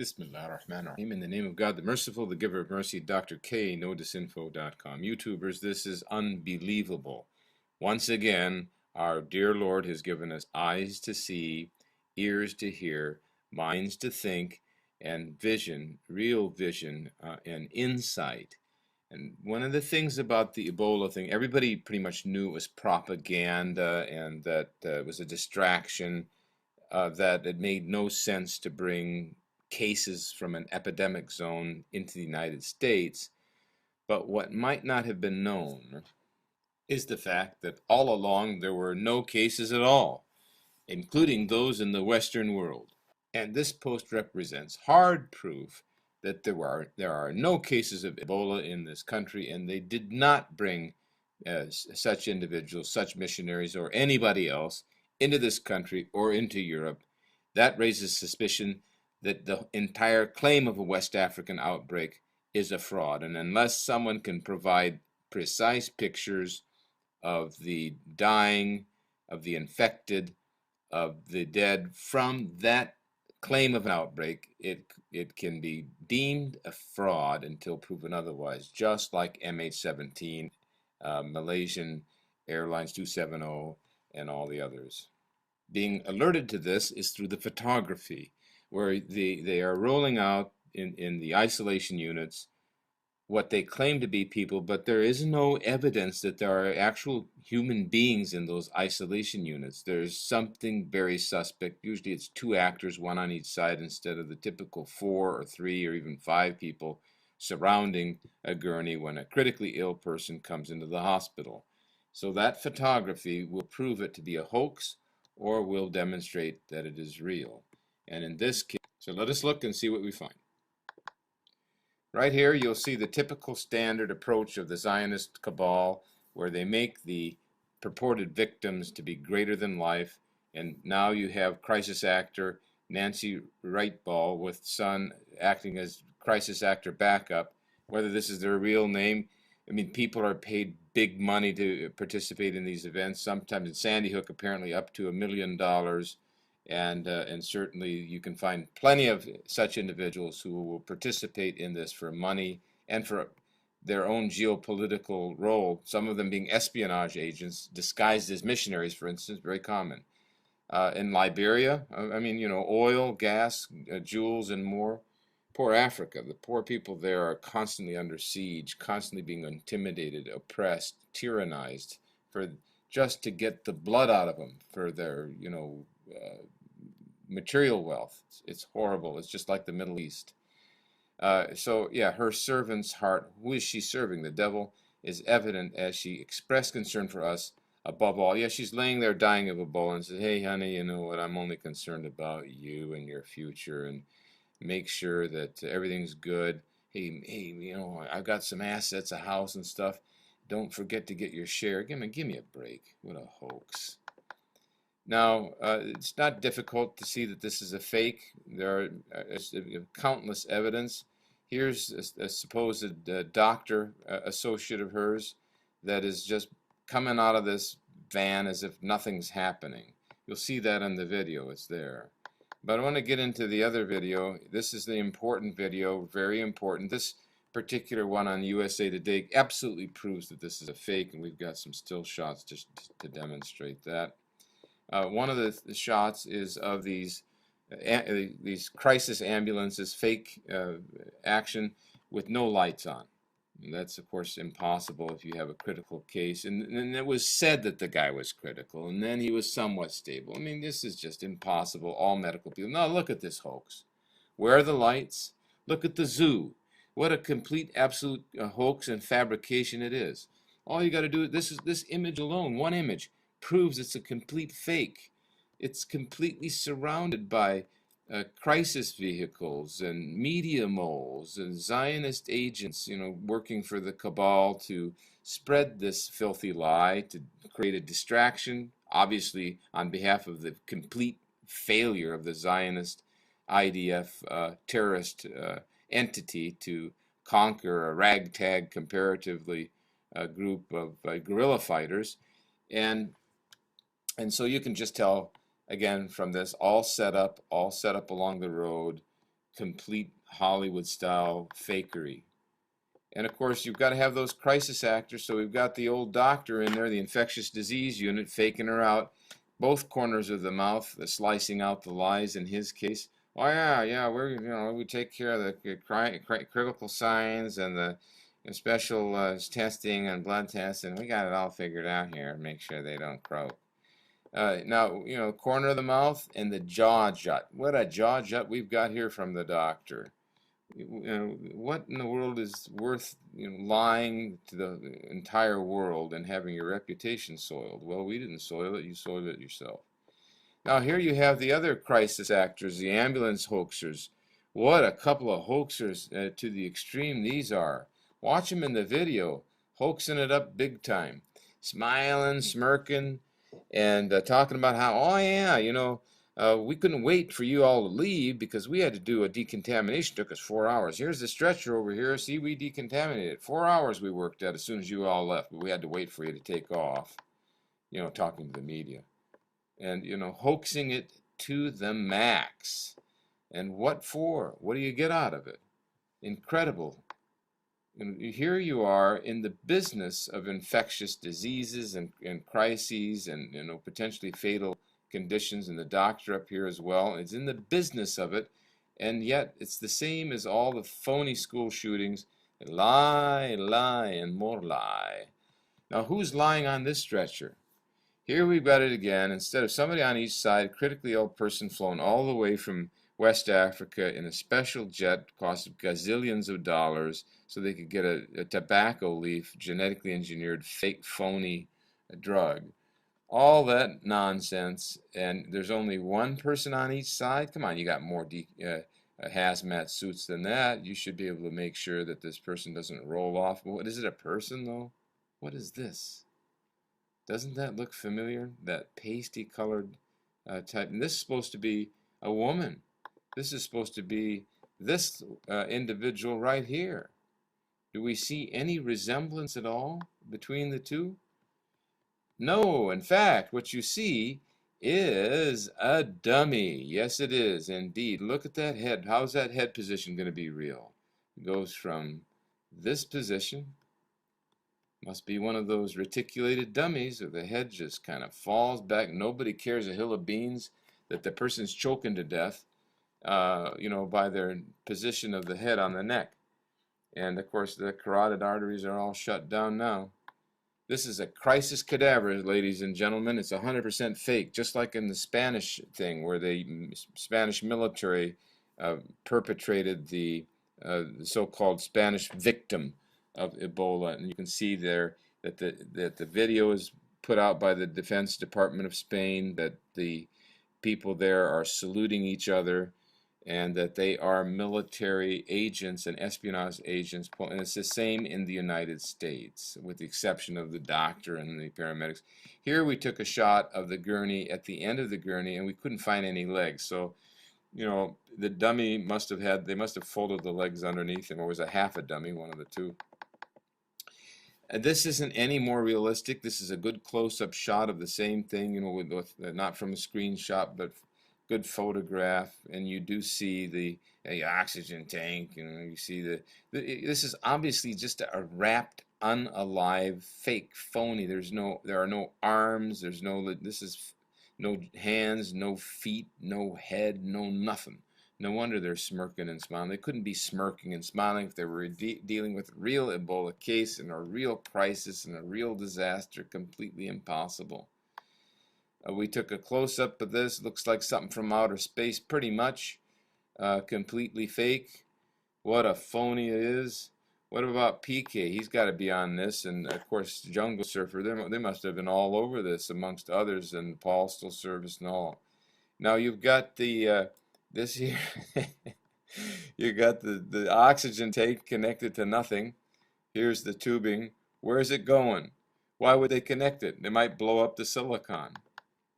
Bismillah ar-Rahman ar-Rahim. In the name of God, the merciful, the giver of mercy, Dr. K, nodisinfo.com. YouTubers, this is unbelievable. Once again, our dear Lord has given us eyes to see, ears to hear, minds to think, and vision, real vision, and insight. And one of the things about the Ebola thing, everybody pretty much knew it was propaganda and that it was a distraction, that it made no sense to bring cases from an epidemic zone into the United States. But what might not have been known is the fact that all along there were no cases at all, including those in the Western world. And this post represents hard proof that there are no cases of Ebola in this country, and they did not bring such individuals, such missionaries, or anybody else into this country or into Europe. That raises suspicion that the entire claim of a West African outbreak is a fraud. And unless someone can provide precise pictures of the dying, of the infected, of the dead from that claim of an outbreak, it can be deemed a fraud until proven otherwise, just like MH17, Malaysian Airlines 270, and all the others. Being alerted to this is through the photography, where they are rolling out in the isolation units what they claim to be people, but there is no evidence that there are actual human beings in those isolation units. There's something very suspect. Usually it's two actors, one on each side, instead of the typical 4 or 3 or even 5 people surrounding a gurney when a critically ill person comes into the hospital. So that photography will prove it to be a hoax or will demonstrate that it is real. And in this case, so let us look and see what we find. Right here, you'll see the typical standard approach of the Zionist cabal, where they make the purported victims to be greater than life. And now you have crisis actor Nancy Wrightball with son acting as crisis actor backup. Whether this is their real name, I mean, people are paid big money to participate in these events. Sometimes in Sandy Hook, apparently up to $1 million. And certainly you can find plenty of such individuals who will participate in this for money and for their own geopolitical role, some of them being espionage agents disguised as missionaries, for instance, very common. In Liberia, I mean, you know, oil, gas, jewels, and more. Poor Africa, the poor people there are constantly under siege, constantly being intimidated, oppressed, tyrannized, for just to get the blood out of them for their, you know, material wealth. It's horrible. It's just like the Middle East. So yeah, her servant's heart, who is she serving? The devil, is evident as she expressed concern for us above all. Yeah, she's laying there dying of Ebola and says, hey honey, you know what, I'm only concerned about you and your future, and make sure that everything's good. Hey, you know, I've got some assets, a house and stuff. Don't forget to get your share. Give me a break. What a hoax. Now, it's not difficult to see that this is a fake. There are countless evidence. Here's a supposed doctor associate of hers that is just coming out of this van as if nothing's happening. You'll see that in the video. It's there. But I want to get into the other video. This is the important video, very important. This particular one on USA Today absolutely proves that this is a fake, and we've got some still shots just to demonstrate that. One of the shots is of these crisis ambulances, fake action with no lights on. And that's, of course, impossible if you have a critical case. And it was said that the guy was critical, and then he was somewhat stable. I mean, this is just impossible. All medical people. Now, look at this hoax. Where are the lights? Look at the zoo. What a complete, absolute hoax and fabrication it is. All you got to do, this image alone, one image, proves it's a complete fake. It's completely surrounded by crisis vehicles and media moles and Zionist agents, you know, working for the cabal to spread this filthy lie, to create a distraction, obviously on behalf of the complete failure of the Zionist IDF terrorist entity to conquer a ragtag, comparatively, group of guerrilla fighters. And so you can just tell, again, from this, all set up along the road, complete Hollywood-style fakery. And of course, you've got to have those crisis actors. So we've got the old doctor in there, the infectious disease unit, faking her out, both corners of the mouth, slicing out the lies in his case. Oh yeah, we take care of the critical signs and the special testing and blood tests, and we got it all figured out here. Make sure they don't croak. Now, corner of the mouth and the jaw jut. What a jaw jut we've got here from the doctor. What in the world is worth lying to the entire world and having your reputation soiled? Well, we didn't soil it. You soiled it yourself. Now, here you have the other crisis actors, the ambulance hoaxers. What a couple of hoaxers to the extreme these are. Watch them in the video, hoaxing it up big time, smiling, smirking, and talking about how, oh yeah, we couldn't wait for you all to leave because we had to do a decontamination. It took us 4 hours. Here's the stretcher over here. See, we decontaminated. 4 hours we worked at as soon as you all left, but we had to wait for you to take off, talking to the media. And, hoaxing it to the max. And what for? What do you get out of it? Incredible. And here you are in the business of infectious diseases and crises and, potentially fatal conditions, and the doctor up here as well. It's in the business of it, and yet it's the same as all the phony school shootings. Lie, lie, and more lie. Now, who's lying on this stretcher? Here we've got it again. Instead of somebody on each side, critically ill person flown all the way from West Africa in a special jet, cost gazillions of dollars, so they could get a tobacco leaf, genetically engineered, fake, phony drug. All that nonsense, and there's only one person on each side. Come on, you got more hazmat suits than that. You should be able to make sure that this person doesn't roll off. What is it, a person though? What is this? Doesn't that look familiar? That pasty colored type. And this is supposed to be a woman. This is supposed to be this individual right here. Do we see any resemblance at all between the two? No, in fact, what you see is a dummy. Yes, it is indeed. Look at that head. How's that head position going to be real? It goes from this position. Must be one of those reticulated dummies where the head just kind of falls back. Nobody cares a hill of beans that the person's choking to death, by their position of the head on the neck. And, of course, the carotid arteries are all shut down now. This is a crisis cadaver, ladies and gentlemen. It's 100% fake, just like in the Spanish thing where the Spanish military perpetrated the so-called Spanish victim of Ebola. And you can see there that the video is put out by the Defense Department of Spain, that the people there are saluting each other, and that they are military agents and espionage agents. And it's the same in the United States, with the exception of the doctor and the paramedics. Here we took a shot of the gurney at the end of the gurney, and we couldn't find any legs. So, the dummy they must have folded the legs underneath him, or was a half a dummy, one of the two. And this isn't any more realistic. This is a good close-up shot of the same thing, with not from a screenshot, but good photograph, and you do see the oxygen tank, you see this is obviously just a wrapped, unalive, fake, phony. There are no arms, this is no hands, no feet, no head, no nothing. No wonder they're smirking and smiling. They couldn't be smirking and smiling if they were dealing with a real Ebola case and a real crisis and a real disaster. Completely impossible. We took a close-up of this. Looks like something from outer space, pretty much. Completely fake. What a phony it is. What about PK? He's got to be on this. And, of course, Jungle Surfer. They must have been all over this, amongst others, and Postal Service and all. Now, you've got this here. You got the oxygen tank connected to nothing. Here's the tubing. Where's it going? Why would they connect it? They might blow up the silicon.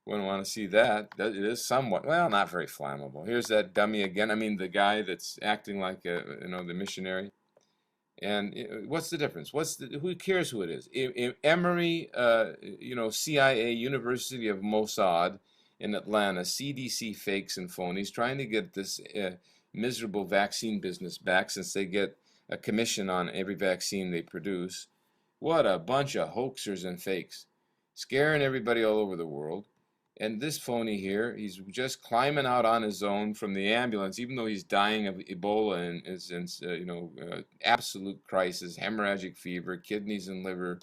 Wouldn't want to see that. It is somewhat, well, not very flammable. Here's that dummy again. I mean, the guy that's acting like the missionary. And what's the difference? Who cares who it is? Emory, CIA, University of Mossad in Atlanta, CDC fakes and phonies trying to get this miserable vaccine business back, since they get a commission on every vaccine they produce. What a bunch of hoaxers and fakes, scaring everybody all over the world. And this phony here, he's just climbing out on his own from the ambulance, even though he's dying of Ebola and is in, absolute crisis, hemorrhagic fever, kidneys and liver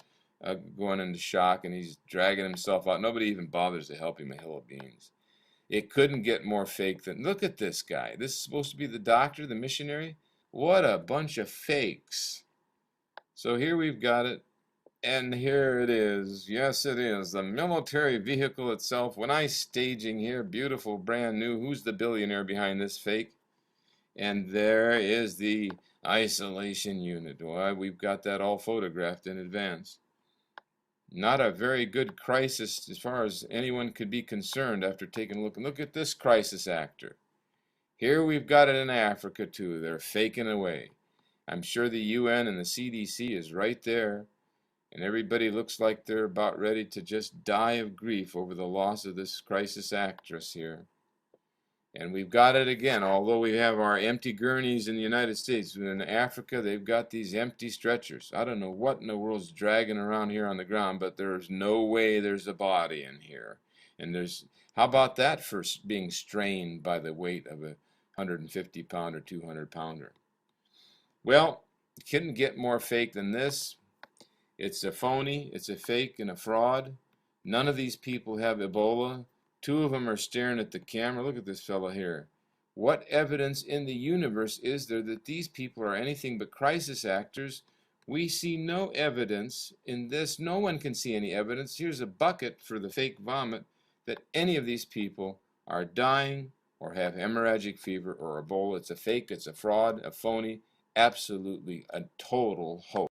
going into shock, and he's dragging himself out. Nobody even bothers to help him, a hill of beans. It couldn't get more fake than, look at this guy. This is supposed to be the doctor, the missionary? What a bunch of fakes. So here we've got it. And here it is. Yes, it is. The military vehicle itself. When I staging here, beautiful, brand new. Who's the billionaire behind this fake? And there is the isolation unit. Well, we've got that all photographed in advance. Not a very good crisis as far as anyone could be concerned after taking a look. And look at this crisis actor. Here we've got it in Africa too. They're faking away. I'm sure the UN and the CDC is right there. And everybody looks like they're about ready to just die of grief over the loss of this crisis actress here. And we've got it again, although we have our empty gurneys in the United States. In Africa, they've got these empty stretchers. I don't know what in the world's dragging around here on the ground, but there's no way there's a body in here. And how about that for being strained by the weight of a 150-pound or 200-pounder? Well, it couldn't get more fake than this. It's a phony, it's a fake, and a fraud. None of these people have Ebola. Two of them are staring at the camera. Look at this fellow here. What evidence in the universe is there that these people are anything but crisis actors? We see no evidence in this. No one can see any evidence. Here's a bucket for the fake vomit that any of these people are dying or have hemorrhagic fever or Ebola. It's a fake, it's a fraud, a phony, absolutely a total hoax.